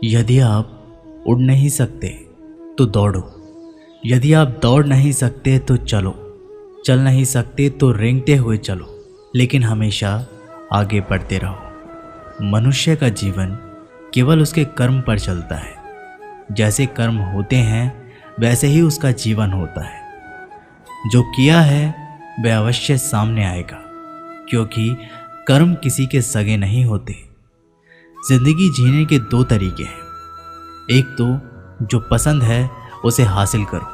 यदि आप उड़ नहीं सकते तो दौड़ो, यदि आप दौड़ नहीं सकते तो चलो, चल नहीं सकते तो रेंगते हुए चलो, लेकिन हमेशा आगे बढ़ते रहो। मनुष्य का जीवन केवल उसके कर्म पर चलता है। जैसे कर्म होते हैं वैसे ही उसका जीवन होता है। जो किया है वह अवश्य सामने आएगा, क्योंकि कर्म किसी के सगे नहीं होते। जिंदगी जीने के दो तरीके हैं, एक तो जो पसंद है उसे हासिल करो,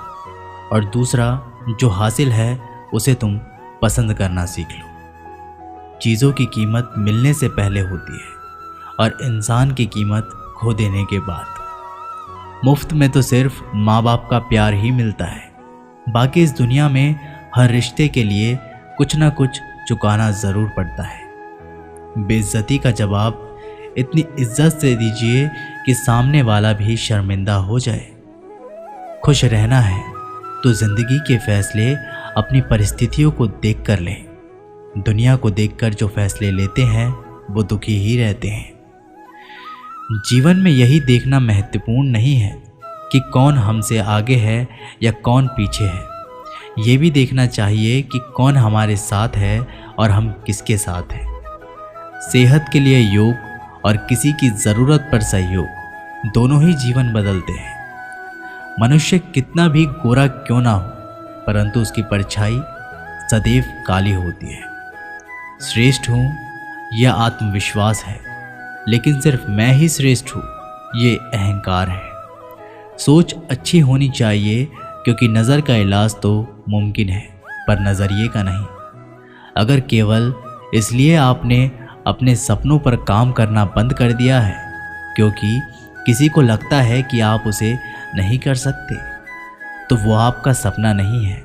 और दूसरा जो हासिल है उसे तुम पसंद करना सीख लो। चीज़ों की कीमत मिलने से पहले होती है और इंसान की कीमत खो देने के बाद। मुफ्त में तो सिर्फ माँ बाप का प्यार ही मिलता है। बाकी इस दुनिया में हर रिश्ते के लिए कुछ ना कुछ चुकाना ज़रूर पड़ता है। बेइज्जती का जवाब इतनी इज्जत से दीजिए कि सामने वाला भी शर्मिंदा हो जाए। खुश रहना है तो जिंदगी के फैसले अपनी परिस्थितियों को देखकर लें। दुनिया को देखकर जो फैसले लेते हैं वो दुखी ही रहते हैं। जीवन में यही देखना महत्वपूर्ण नहीं है कि कौन हमसे आगे है या कौन पीछे है। ये भी देखना चाहिए कि कौन हमारे साथ है और हम किसके साथ हैं। सेहत के लिए योग और किसी की ज़रूरत पर सहयोग, दोनों ही जीवन बदलते हैं। मनुष्य कितना भी गोरा क्यों ना हो, परंतु उसकी परछाई सदैव काली होती है। श्रेष्ठ हूँ यह आत्मविश्वास है, लेकिन सिर्फ मैं ही श्रेष्ठ हूँ ये अहंकार है। सोच अच्छी होनी चाहिए, क्योंकि नज़र का इलाज तो मुमकिन है पर नज़रिए का नहीं। अगर केवल इसलिए आपने अपने सपनों पर काम करना बंद कर दिया है क्योंकि किसी को लगता है कि आप उसे नहीं कर सकते, तो वो आपका सपना नहीं है,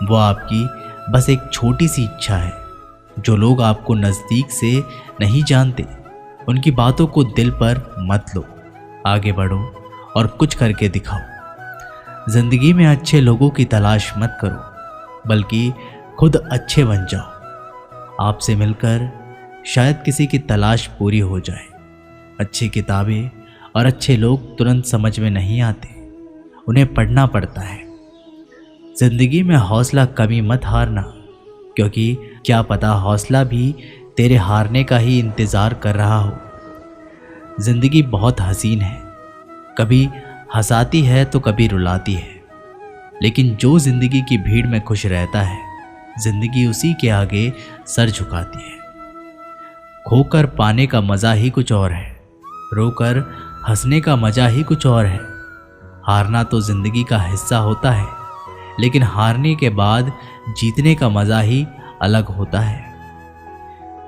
वो आपकी बस एक छोटी सी इच्छा है। जो लोग आपको नज़दीक से नहीं जानते उनकी बातों को दिल पर मत लो। आगे बढ़ो और कुछ करके दिखाओ। जिंदगी में अच्छे लोगों की तलाश मत करो, बल्कि खुद अच्छे बन जाओ। आपसे मिलकर शायद किसी की तलाश पूरी हो जाए। अच्छी किताबें और अच्छे लोग तुरंत समझ में नहीं आते, उन्हें पढ़ना पड़ता है। जिंदगी में हौसला कभी मत हारना, क्योंकि क्या पता हौसला भी तेरे हारने का ही इंतज़ार कर रहा हो। जिंदगी बहुत हसीन है, कभी हंसाती है तो कभी रुलाती है, लेकिन जो जिंदगी की भीड़ में खुश रहता है जिंदगी उसी के आगे सर झुकाती है। खोकर पाने का मज़ा ही कुछ और है, रोकर हंसने का मज़ा ही कुछ और है। हारना तो जिंदगी का हिस्सा होता है, लेकिन हारने के बाद जीतने का मज़ा ही अलग होता है।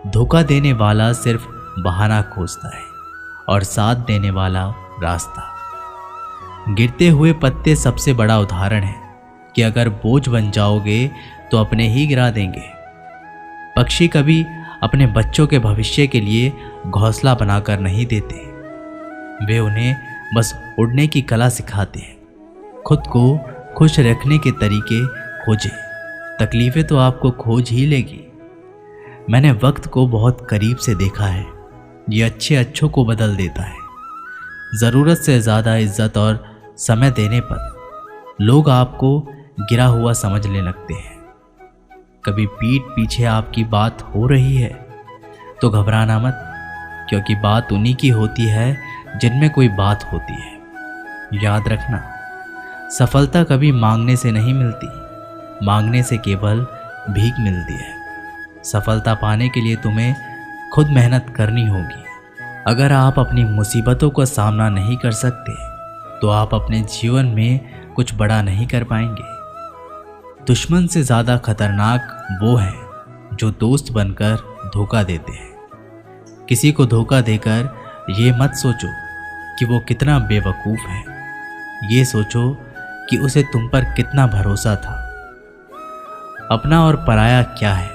धोखा देने वाला सिर्फ बहाना खोजता है और साथ देने वाला रास्ता। गिरते हुए पत्ते सबसे बड़ा उदाहरण है कि अगर बोझ बन जाओगे तो अपने ही गिरा देंगे। पक्षी कभी अपने बच्चों के भविष्य के लिए घोंसला बनाकर नहीं देते, वे उन्हें बस उड़ने की कला सिखाते हैं। खुद को खुश रखने के तरीके खोजें, तकलीफें तो आपको खोज ही लेगी। मैंने वक्त को बहुत करीब से देखा है, ये अच्छे अच्छों को बदल देता है। ज़रूरत से ज़्यादा इज्जत और समय देने पर लोग आपको गिरा हुआ समझने लगते हैं। कभी पीठ पीछे आपकी बात हो रही है तो घबराना मत, क्योंकि बात उन्हीं की होती है जिनमें कोई बात होती है। याद रखना, सफलता कभी मांगने से नहीं मिलती, मांगने से केवल भीख मिलती है। सफलता पाने के लिए तुम्हें खुद मेहनत करनी होगी। अगर आप अपनी मुसीबतों का सामना नहीं कर सकते तो आप अपने जीवन में कुछ बड़ा नहीं कर पाएंगे। दुश्मन से ज़्यादा खतरनाक वो हैं जो दोस्त बनकर धोखा देते हैं। किसी को धोखा देकर ये मत सोचो कि वो कितना बेवकूफ़ है, ये सोचो कि उसे तुम पर कितना भरोसा था। अपना और पराया क्या है?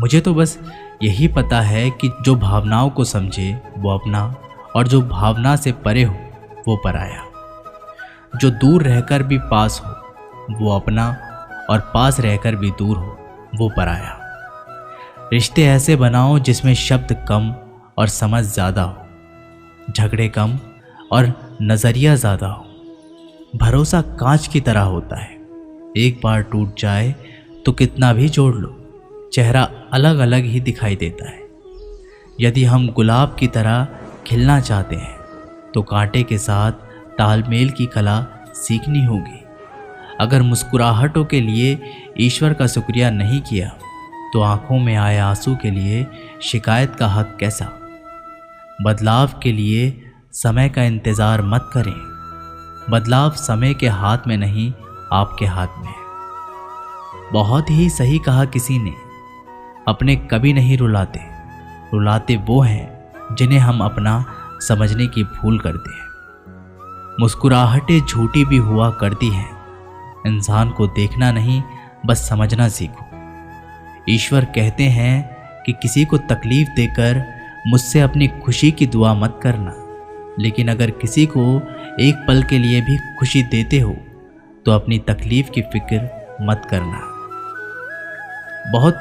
मुझे तो बस यही पता है कि जो भावनाओं को समझे वो अपना, और जो भावना से परे हो वो पराया। जो दूर रहकर भी पास हो वो अपना, और पास रहकर भी दूर हो वो पराया। रिश्ते ऐसे बनाओ जिसमें शब्द कम और समझ ज़्यादा हो, झगड़े कम और नज़रिया ज़्यादा हो। भरोसा कांच की तरह होता है, एक बार टूट जाए तो कितना भी जोड़ लो, चेहरा अलग अलग ही दिखाई देता है। यदि हम गुलाब की तरह खिलना चाहते हैं तो कांटे के साथ तालमेल की कला सीखनी होगी। अगर मुस्कुराहटों के लिए ईश्वर का शुक्रिया नहीं किया तो आंखों में आए आंसू के लिए शिकायत का हक कैसा। बदलाव के लिए समय का इंतज़ार मत करें, बदलाव समय के हाथ में नहीं, आपके हाथ में है। बहुत ही सही कहा किसी ने, अपने कभी नहीं रुलाते, रुलाते वो हैं जिन्हें हम अपना समझने की भूल करते हैं। मुस्कुराहटें झूठी भी हुआ करती हैं, इंसान को देखना नहीं बस समझना सीखो। ईश्वर कहते हैं कि किसी को तकलीफ देकर मुझसे अपनी खुशी की दुआ मत करना, लेकिन अगर किसी को एक पल के लिए भी खुशी देते हो तो अपनी तकलीफ की फिक्र मत करना। बहुत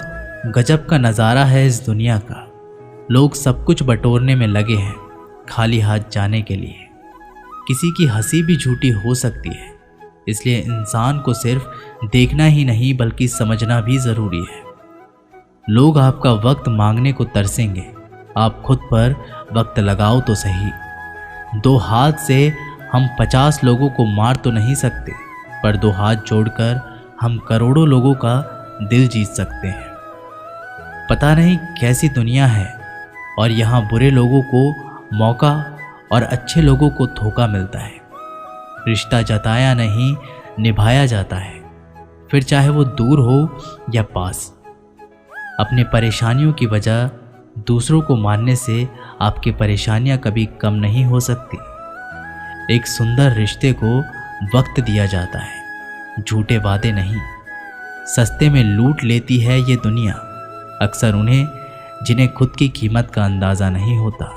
गजब का नज़ारा है इस दुनिया का, लोग सब कुछ बटोरने में लगे हैं खाली हाथ जाने के लिए। किसी की हंसी भी झूठी हो सकती है, इसलिए इंसान को सिर्फ देखना ही नहीं बल्कि समझना भी ज़रूरी है। लोग आपका वक्त मांगने को तरसेंगे, आप खुद पर वक्त लगाओ तो सही। दो हाथ से हम 50 लोगों को मार तो नहीं सकते, पर दो हाथ जोड़कर हम करोड़ों लोगों का दिल जीत सकते हैं। पता नहीं कैसी दुनिया है और यहाँ बुरे लोगों को मौका और अच्छे लोगों को धोखा मिलता है। रिश्ता जताया नहीं निभाया जाता है, फिर चाहे वो दूर हो या पास। अपने परेशानियों की वजह दूसरों को मानने से आपकी परेशानियां कभी कम नहीं हो सकती। एक सुंदर रिश्ते को वक्त दिया जाता है, झूठे वादे नहीं। सस्ते में लूट लेती है ये दुनिया अक्सर उन्हें जिन्हें खुद की कीमत का अंदाज़ा नहीं होता।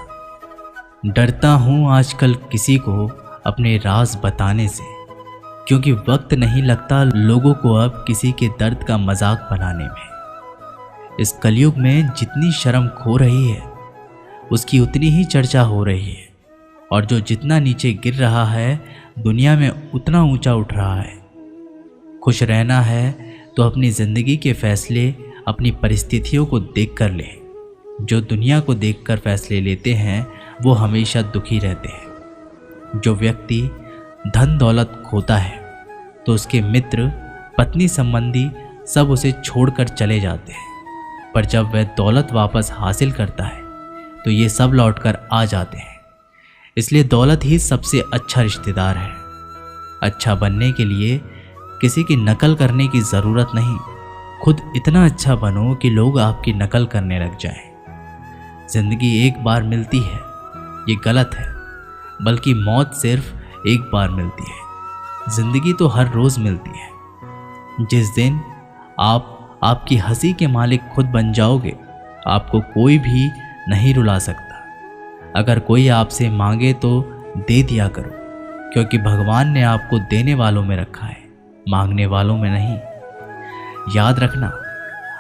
डरता हूँ आजकल किसी को अपने राज बताने से, क्योंकि वक्त नहीं लगता लोगों को अब किसी के दर्द का मजाक बनाने में। इस कलयुग में जितनी शर्म खो रही है उसकी उतनी ही चर्चा हो रही है, और जो जितना नीचे गिर रहा है दुनिया में उतना ऊंचा उठ रहा है। खुश रहना है तो अपनी ज़िंदगी के फैसले अपनी परिस्थितियों को देखकर ले। जो दुनिया को देखकर फैसले लेते हैं वो हमेशा दुखी रहते हैं। जो व्यक्ति धन दौलत खोता है तो उसके मित्र पत्नी संबंधी सब उसे छोड़कर चले जाते हैं, पर जब वह दौलत वापस हासिल करता है तो ये सब लौटकर आ जाते हैं। इसलिए दौलत ही सबसे अच्छा रिश्तेदार है। अच्छा बनने के लिए किसी की नकल करने की ज़रूरत नहीं, खुद इतना अच्छा बनो कि लोग आपकी नकल करने लग जाएं। ज़िंदगी एक बार मिलती है ये गलत है, बल्कि मौत सिर्फ एक बार मिलती है। ज़िंदगी तो हर रोज़ मिलती है। जिस दिन आप आपकी हंसी के मालिक खुद बन जाओगे, आपको कोई भी नहीं रुला सकता। अगर कोई आपसे मांगे तो दे दिया करो, क्योंकि भगवान ने आपको देने वालों में रखा है, मांगने वालों में नहीं। याद रखना,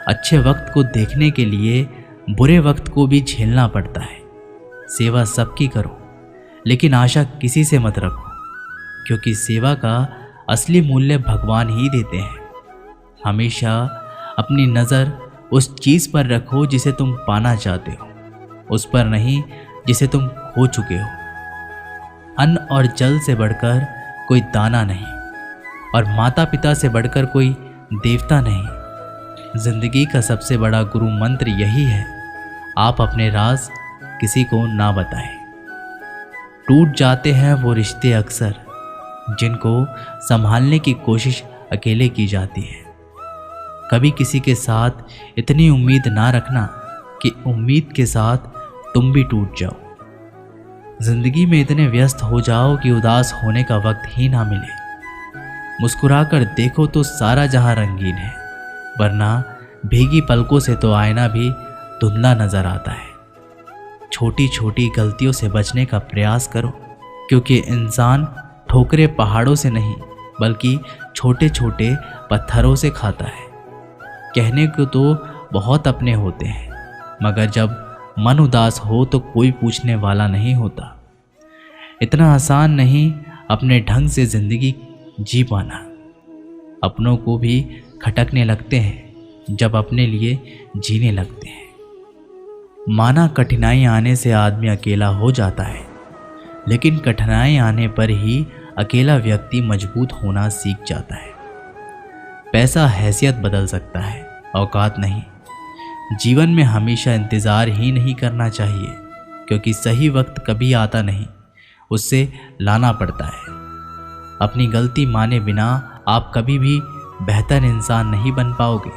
अच्छे वक्त को देखने के लिए बुरे वक्त को भी झेलना पड़ता है। सेवा सबकी करो, लेकिन आशा किसी से मत रखो, क्योंकि सेवा का असली मूल्य भगवान ही देते हैं। हमेशा अपनी नज़र उस चीज़ पर रखो जिसे तुम पाना चाहते हो, उस पर नहीं जिसे तुम खो चुके हो। अन्न और जल से बढ़कर कोई दाना नहीं, और माता पिता से बढ़कर कोई देवता नहीं। जिंदगी का सबसे बड़ा गुरु मंत्र यही है, आप अपने राज किसी को ना बताएं। टूट जाते हैं वो रिश्ते अक्सर जिनको संभालने की कोशिश अकेले की जाती है। कभी किसी के साथ इतनी उम्मीद ना रखना कि उम्मीद के साथ तुम भी टूट जाओ। जिंदगी में इतने व्यस्त हो जाओ कि उदास होने का वक्त ही ना मिले। मुस्कुराकर देखो तो सारा जहां रंगीन है, वरना भीगी पलकों से तो आईना भी धुंधला नजर आता है। छोटी छोटी गलतियों से बचने का प्रयास करो, क्योंकि इंसान ठोकरे पहाड़ों से नहीं बल्कि छोटे छोटे पत्थरों से खाता है। कहने को तो बहुत अपने होते हैं, मगर जब मन उदास हो तो कोई पूछने वाला नहीं होता। इतना आसान नहीं अपने ढंग से ज़िंदगी जी पाना। अपनों को भी खटकने लगते हैं जब अपने लिए जीने लगते हैं। माना कठिनाई आने से आदमी अकेला हो जाता है, लेकिन कठिनाई आने पर ही अकेला व्यक्ति मजबूत होना सीख जाता है। पैसा हैसियत बदल सकता है, औकात नहीं। जीवन में हमेशा इंतज़ार ही नहीं करना चाहिए, क्योंकि सही वक्त कभी आता नहीं, उससे लाना पड़ता है। अपनी गलती माने बिना आप कभी भी बेहतर इंसान नहीं बन पाओगे।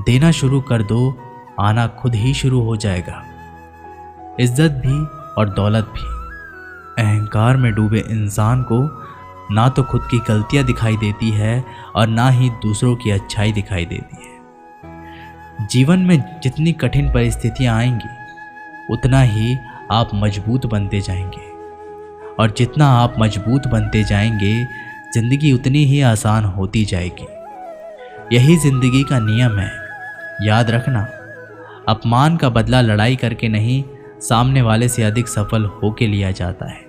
देना शुरू कर दो, आना खुद ही शुरू हो जाएगा। इज्जत भी और दौलत भी। अहंकार में डूबे इंसान को ना तो खुद की गलतियां दिखाई देती है और ना ही दूसरों की अच्छाई दिखाई देती है। जीवन में जितनी कठिन परिस्थितियां आएंगी, उतना ही आप मजबूत बनते जाएंगे, और जितना आप मजबूत बनते जाएंगे, जिंदगी उतनी ही आसान होती जाएगी। यही जिंदगी का नियम है। याद रखना, अपमान का बदला लड़ाई करके नहीं, सामने वाले से अधिक सफल होके लिया जाता है।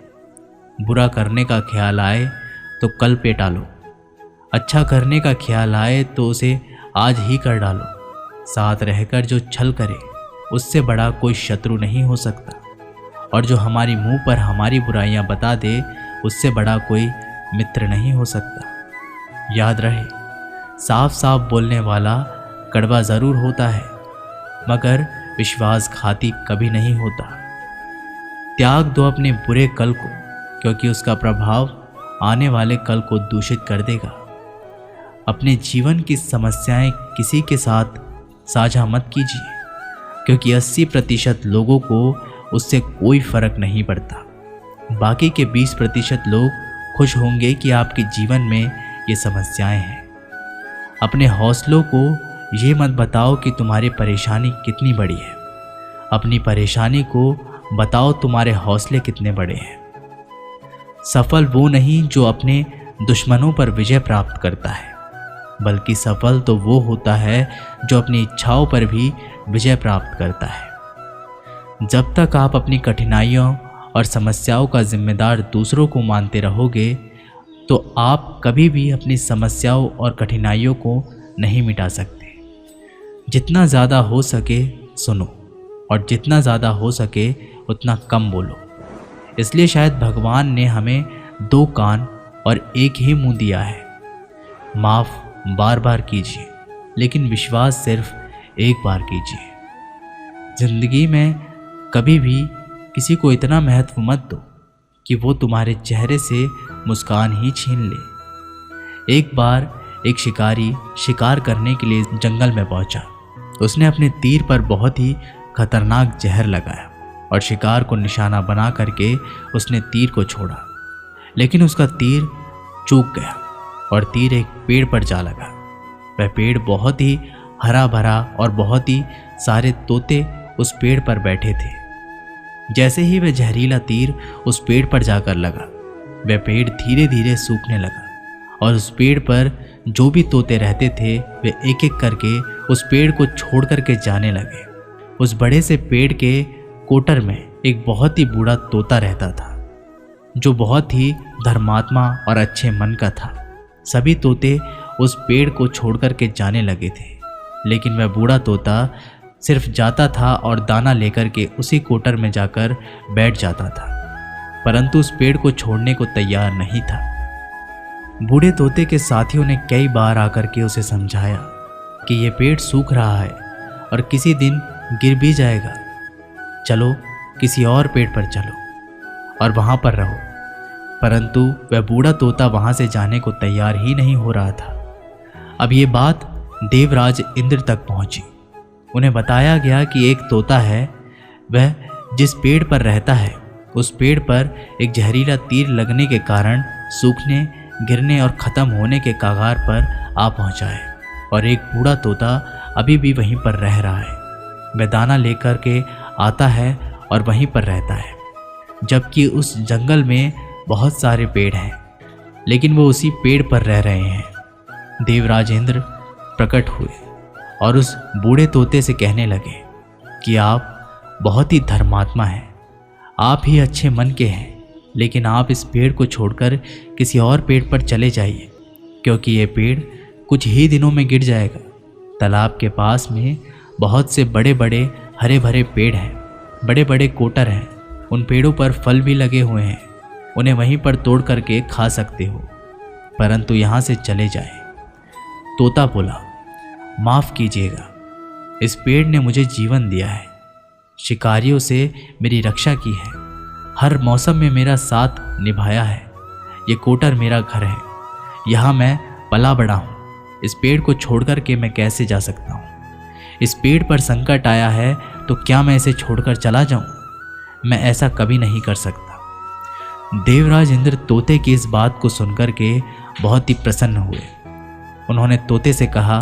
बुरा करने का ख्याल आए तो कल पे टालो, अच्छा करने का ख्याल आए तो उसे आज ही कर डालो। साथ रहकर जो छल करे, उससे बड़ा कोई शत्रु नहीं हो सकता, और जो हमारी मुंह पर हमारी बुराइयां बता दे, उससे बड़ा कोई मित्र नहीं हो सकता। याद रहे, साफ साफ बोलने वाला कड़वा ज़रूर होता है, मगर विश्वासघाती कभी नहीं होता। त्याग दो अपने बुरे कल को, क्योंकि उसका प्रभाव आने वाले कल को दूषित कर देगा। अपने जीवन की समस्याएं किसी के साथ साझा मत कीजिए, क्योंकि 80% लोगों को उससे कोई फर्क नहीं पड़ता। बाकी के 20% लोग खुश होंगे कि आपके जीवन में ये समस्याएं हैं। अपने हौसलों को ये मत बताओ कि तुम्हारी परेशानी कितनी बड़ी है। अपनी परेशानी को बताओ तुम्हारे हौसले कितने बड़े हैं। सफल वो नहीं जो अपने दुश्मनों पर विजय प्राप्त करता है, बल्कि सफल तो वो होता है जो अपनी इच्छाओं पर भी विजय प्राप्त करता है। जब तक आप अपनी कठिनाइयों और समस्याओं का जिम्मेदार दूसरों को मानते रहोगे, तो आप कभी भी अपनी समस्याओं और कठिनाइयों को नहीं मिटा सकते। जितना ज़्यादा हो सके सुनो, और जितना ज़्यादा हो सके उतना कम बोलो। इसलिए शायद भगवान ने हमें 2 कान और 1 ही मुंह दिया है। माफ़ बार बार कीजिए, लेकिन विश्वास सिर्फ एक बार कीजिए। जिंदगी में कभी भी किसी को इतना महत्व मत दो कि वो तुम्हारे चेहरे से मुस्कान ही छीन ले। एक बार एक शिकारी शिकार करने के लिए जंगल में पहुंचा। उसने अपने तीर पर बहुत ही खतरनाक जहर लगाया और शिकार को निशाना बना करके उसने तीर को छोड़ा, लेकिन उसका तीर चूक गया और तीर एक पेड़ पर जा लगा। वह पेड़ बहुत ही हरा भरा और बहुत ही सारे तोते उस पेड़ पर बैठे थे। जैसे ही वह जहरीला तीर उस पेड़ पर जाकर लगा, वह पेड़ धीरे धीरे सूखने लगा और उस पेड़ पर जो भी तोते रहते थे वे एक एक करके उस पेड़ को छोड़ करके जाने लगे। उस बड़े से पेड़ के कोटर में एक बहुत ही बूढ़ा तोता रहता था, जो बहुत ही धर्मात्मा और अच्छे मन का था। सभी तोते उस पेड़ को छोड़ करके जाने लगे थे, लेकिन वह बूढ़ा तोता सिर्फ जाता था और दाना लेकर के उसी कोटर में जाकर बैठ जाता था, परंतु उस पेड़ को छोड़ने को तैयार नहीं था। बूढ़े तोते के साथियों ने कई बार आकर के उसे समझाया कि यह पेड़ सूख रहा है और किसी दिन गिर भी जाएगा, चलो किसी और पेड़ पर चलो और वहाँ पर रहो। परंतु वह बूढ़ा तोता वहाँ से जाने को तैयार ही नहीं हो रहा था। अब ये बात देवराज इंद्र तक पहुँची। उन्हें बताया गया कि एक तोता है, वह जिस पेड़ पर रहता है उस पेड़ पर एक जहरीला तीर लगने के कारण सूखने, गिरने और ख़त्म होने के कगार पर आ पहुँचा है, और एक बूढ़ा तोता अभी भी वहीं पर रह रहा है। वह दाना लेकर के आता है और वहीं पर रहता है, जबकि उस जंगल में बहुत सारे पेड़ हैं, लेकिन वो उसी पेड़ पर रह रहे हैं। देवराज इंद्र प्रकट हुए और उस बूढ़े तोते से कहने लगे कि आप बहुत ही धर्मात्मा हैं, आप ही अच्छे मन के हैं, लेकिन आप इस पेड़ को छोड़कर किसी और पेड़ पर चले जाइए, क्योंकि ये पेड़ कुछ ही दिनों में गिर जाएगा। तालाब के पास में बहुत से बड़े बड़े हरे भरे पेड़ हैं, बड़े बड़े कोटर हैं। उन पेड़ों पर फल भी लगे हुए हैं, उन्हें वहीं पर तोड़ करके खा सकते हो, परंतु यहाँ से चले जाए। तोता बोला, माफ़ कीजिएगा, इस पेड़ ने मुझे जीवन दिया है, शिकारियों से मेरी रक्षा की है, हर मौसम में मेरा साथ निभाया है। ये कोटर मेरा घर है, यहाँ मैं पला बड़ा हूँ। इस पेड़ को छोड़कर के मैं कैसे जा सकता हूँ? इस पेड़ पर संकट आया है तो क्या मैं इसे छोड़कर चला जाऊँ? मैं ऐसा कभी नहीं कर सकता। देवराज इंद्र तोते की इस बात को सुनकर के बहुत ही प्रसन्न हुए। उन्होंने तोते से कहा,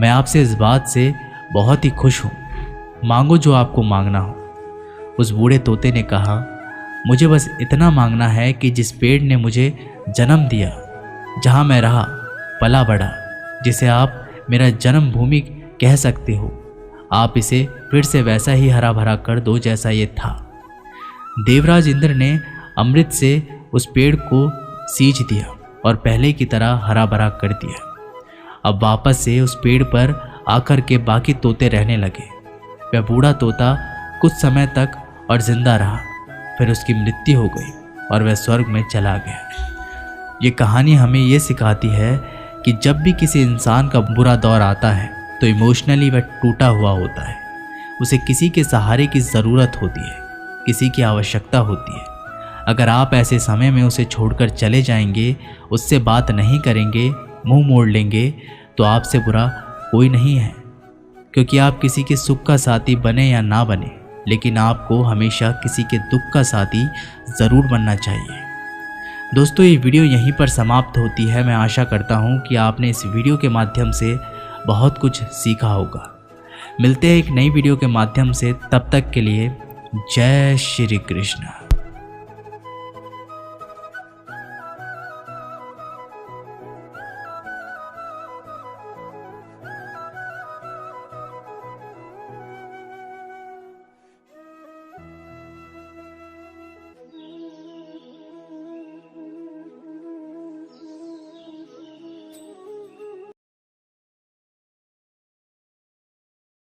मैं आपसे इस बात से बहुत ही खुश हूँ, मांगो जो आपको मांगना हो। उस बूढ़े तोते ने कहा, मुझे बस इतना मांगना है कि जिस पेड़ ने मुझे जन्म दिया, जहाँ मैं रहा पला बड़ा, जिसे आप मेरा जन्म भूमि कह सकते हो, आप इसे फिर से वैसा ही हरा भरा कर दो जैसा ये था। देवराज इंद्र ने अमृत से उस पेड़ को सींच दिया और पहले की तरह हरा भरा कर दिया। अब वापस से उस पेड़ पर आकर के बाकी तोते रहने लगे। वह बूढ़ा तोता कुछ समय तक और जिंदा रहा, फिर उसकी मृत्यु हो गई और वह स्वर्ग में चला गया। ये कहानी हमें ये सिखाती है कि जब भी किसी इंसान का बुरा दौर आता है तो इमोशनली वह टूटा हुआ होता है, उसे किसी के सहारे की ज़रूरत होती है, किसी की आवश्यकता होती है। अगर आप ऐसे समय में उसे छोड़कर चले जाएंगे, उससे बात नहीं करेंगे, मुंह मोड़ लेंगे, तो आपसे बुरा कोई नहीं है, क्योंकि आप किसी के सुख का साथी बने या ना बने, लेकिन आपको हमेशा किसी के दुख का साथी ज़रूर बनना चाहिए। दोस्तों, ये वीडियो यहीं पर समाप्त होती है। मैं आशा करता हूँ कि आपने इस वीडियो के माध्यम से बहुत कुछ सीखा होगा। मिलते हैं एक नई वीडियो के माध्यम से, तब तक के लिए जय श्री कृष्ण।